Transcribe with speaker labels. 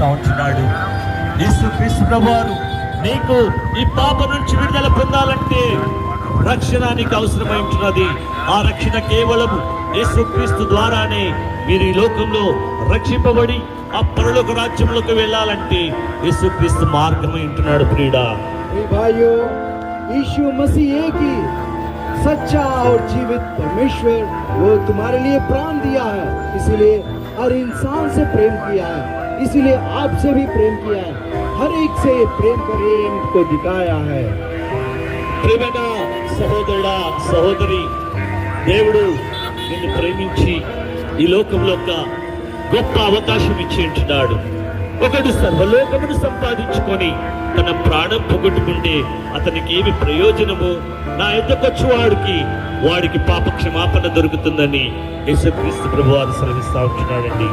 Speaker 1: సెలవిస్తా ఉంటున్నాడు. యేసుక్రీస్తు ప్రభువారు నీకు ఈ పాప నుంచి విడుదల పొందాలంటే రక్షణ నీకు అవసరమై ఉంటున్నది. ఆ రక్షణ కేవలం యేసుక్రీస్తు ద్వారానే మీరు ఈ లోకంలో రక్షింపబడి ఆ పరలోక రాజ్యంలోకి వెళ్ళాలంటే యేసుక్రీస్తు మార్గమై ఉంటున్నాడు. ప్రియుడా,
Speaker 2: भाइयों, यीशु मसीह एक ही सच्चा और जीवित परमेश्वर, वो तुम्हारे लिए प्राण दिया है, इसीलिए हर इंसान से प्रेम किया है, इसीलिए आपसे भी प्रेम किया है, हर एक से प्रेम को दिखाया है.
Speaker 1: ప్రేమైన సహోదరుడా, సహోదరి, దేవుడు నిన్ను ప్రేమించి ఈ లోకంలో ఒక గొప్ప అవకాశం ఇచ్చి ఉంటున్నాడు. ఒకడు సర్వలోకమును సంపాదించుకొని తన ప్రాణం పోగొట్టుకుంటే అతనికి ఏమి ప్రయోజనము? నా ఎద్దకొచ్చు వాడికి పాప క్షమాపణ దొరుకుతుందని యేసుక్రీస్తు ప్రభువారు సెలవిస్తా ఉంటున్నాడండి.